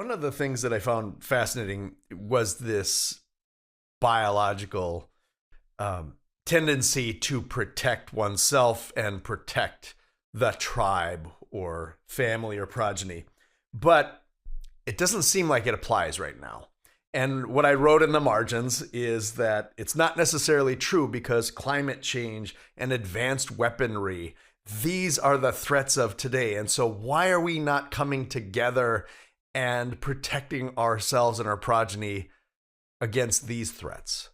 One of the things that I found fascinating was this biological tendency to protect oneself and protect the tribe or family or progeny. But it doesn't seem like it applies right now. And what I wrote in the margins is that it's not necessarily true because climate change and advanced weaponry, these are the threats of today. And so why are we not coming together and protecting ourselves and our progeny against these threats?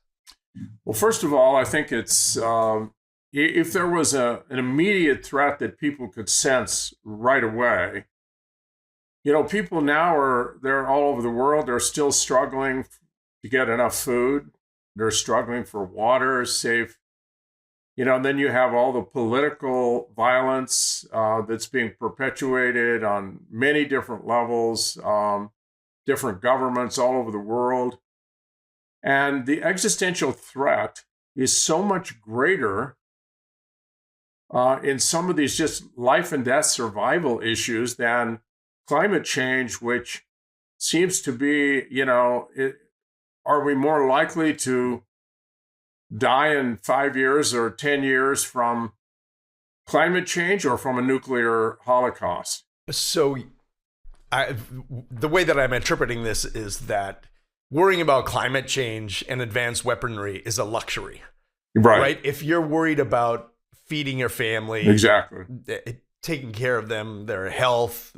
Well, first of all, I think it's if there was an immediate threat that people could sense right away. People now they're all over the world. They're still struggling to get enough food. They're struggling for water, safe. And then you have all the political violence that's being perpetuated on many different levels, different governments all over the world. And the existential threat is so much greater in some of these just life and death survival issues than climate change, which seems to be, are we more likely to die in 5 years or 10 years from climate change or from a nuclear holocaust? So the way that I'm interpreting this is that worrying about climate change and advanced weaponry is a luxury, right? If you're worried about feeding your family, exactly, taking care of them, their health,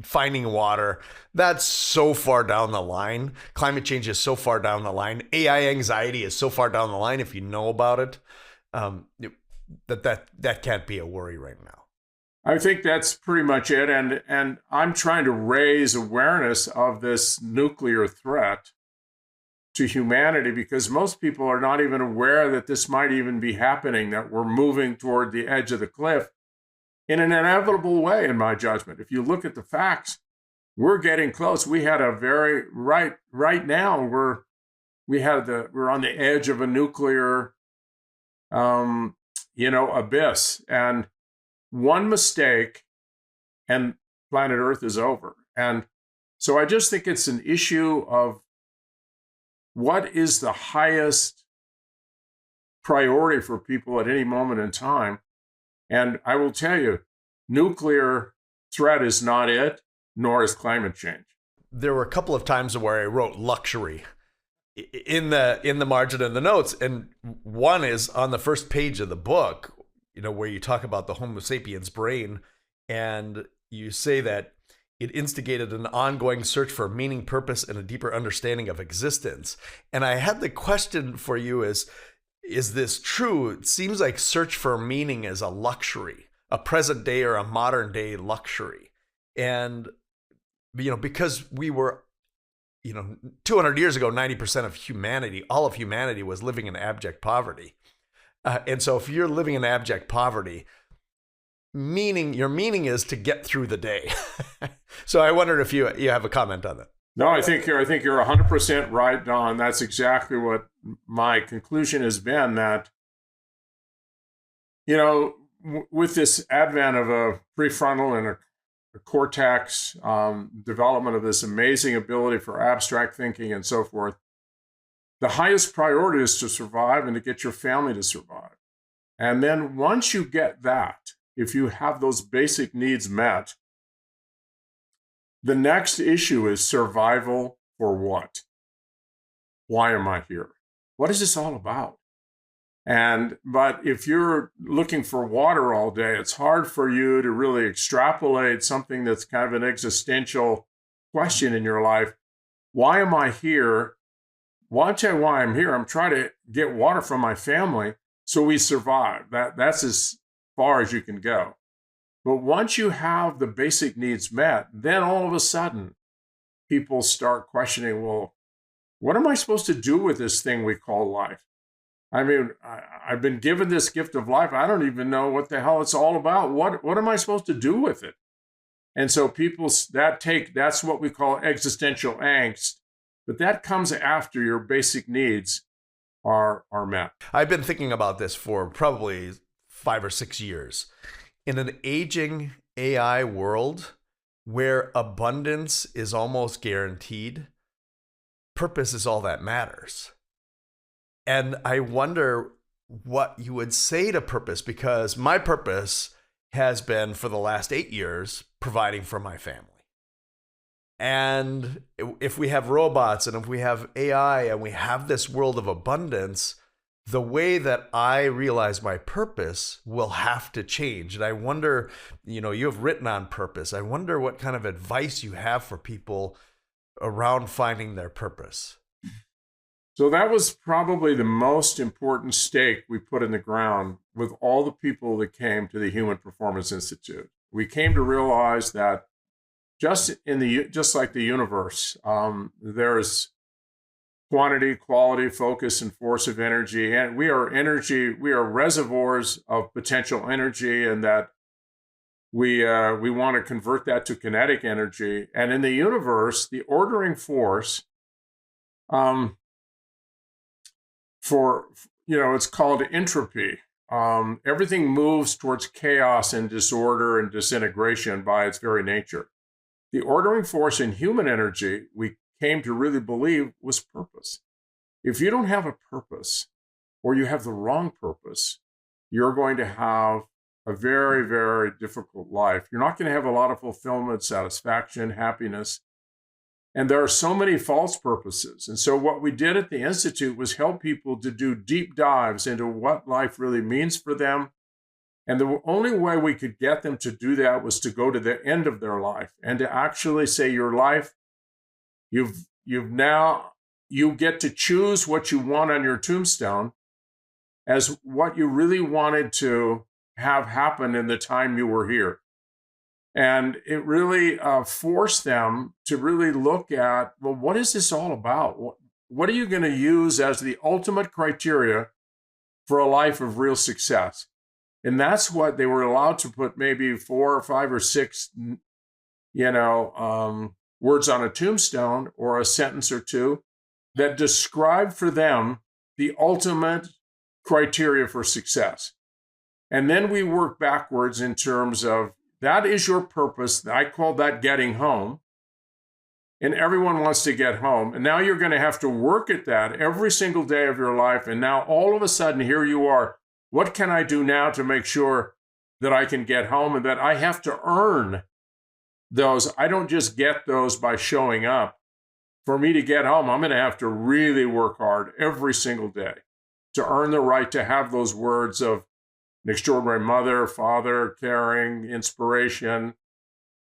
finding water, that's so far down the line. Climate change is so far down the line. AI anxiety is so far down the line. If you know about it, that can't be a worry right now. I think that's pretty much it. And I'm trying to raise awareness of this nuclear threat to humanity because most people are not even aware that this might even be happening, that we're moving toward the edge of the cliff in an inevitable way, in my judgment. If you look at the facts, we're getting close. We had a very right now we're on the edge of a nuclear abyss. And one mistake and planet Earth is over. And so I just think it's an issue of what is the highest priority for people at any moment in time. And I will tell you, nuclear threat is not it, nor is climate change. There were a couple of times where I wrote luxury in the margin of the notes. And one is on the first page of the book, where you talk about the Homo sapiens brain, and you say that it instigated an ongoing search for meaning, purpose, and a deeper understanding of existence. And I had the question for you is this true? It seems like search for meaning is a luxury, a present day or a modern day luxury. And, because we were, 200 years ago, 90% of humanity, all of humanity was living in abject poverty. And so if you're living in abject poverty, your meaning is to get through the day. So I wondered if you have a comment on that. No, I think you're 100% right, Don. That's exactly what my conclusion has been, that, with this advent of a prefrontal and a cortex, development of this amazing ability for abstract thinking and so forth, the highest priority is to survive and to get your family to survive. And then once you get that, if you have those basic needs met, the next issue is survival for what? Why am I here? What is this all about? But if you're looking for water all day, it's hard for you to really extrapolate something that's kind of an existential question in your life. Why am I here? Well, I'll tell you why I'm here. I'm trying to get water from my family so we survive. That's as far as you can go. But once you have the basic needs met, then all of a sudden, people start questioning, well, what am I supposed to do with this thing we call life? I mean, I've been given this gift of life. I don't even know what the hell it's all about. What am I supposed to do with it? And so that's what we call existential angst. But that comes after your basic needs are met. I've been thinking about this for probably 5 or 6 years. In an aging AI world, where abundance is almost guaranteed, purpose is all that matters. And I wonder what you would say to purpose, because my purpose has been for the last 8 years providing for my family. And if we have robots and if we have AI and we have this world of abundance, the way that I realize my purpose will have to change. And I wonder, you have written on purpose. I wonder what kind of advice you have for people around finding their purpose. So that was probably the most important stake we put in the ground with all the people that came to the Human Performance Institute. We came to realize that just like the universe, there's quantity, quality, focus, and force of energy. And we are reservoirs of potential energy, and that we want to convert that to kinetic energy. And in the universe, the ordering force, it's called entropy. Everything moves towards chaos and disorder and disintegration by its very nature. The ordering force in human energy, we came to really believe, was purpose. If you don't have a purpose, or you have the wrong purpose, you're going to have a very, very difficult life. You're not going to have a lot of fulfillment, satisfaction, happiness. And there are so many false purposes. And so what we did at the Institute was help people to do deep dives into what life really means for them. And the only way we could get them to do that was to go to the end of their life and to actually say, your life, you get to choose what you want on your tombstone as what you really wanted to have happen in the time you were here. And it really forced them to really look at, well, what is this all about? What are you going to use as the ultimate criteria for a life of real success? And that's what they were allowed to put maybe 4 or 5 or 6, words on a tombstone or a sentence or two that describe for them the ultimate criteria for success. And then we work backwards in terms of, that is your purpose. I call that getting home. And everyone wants to get home. And now you're going to have to work at that every single day of your life. And now all of a sudden, here you are. What can I do now to make sure that I can get home, and that I have to earn those? I don't just get those by showing up. For me to get home, I'm going to have to really work hard every single day to earn the right to have those words of an extraordinary mother, father, caring, inspiration,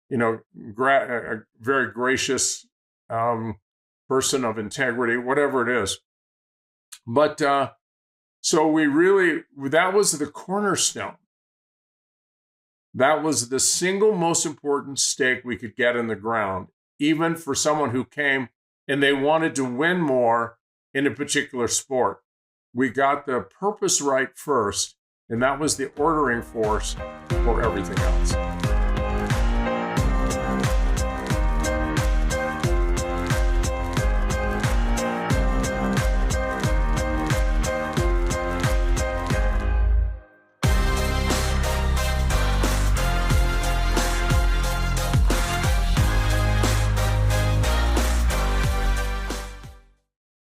a very gracious person of integrity, whatever it is. But so that was the cornerstone. That was the single most important stake we could get in the ground, even for someone who came and they wanted to win more in a particular sport. We got the purpose right first, and that was the ordering force for everything else.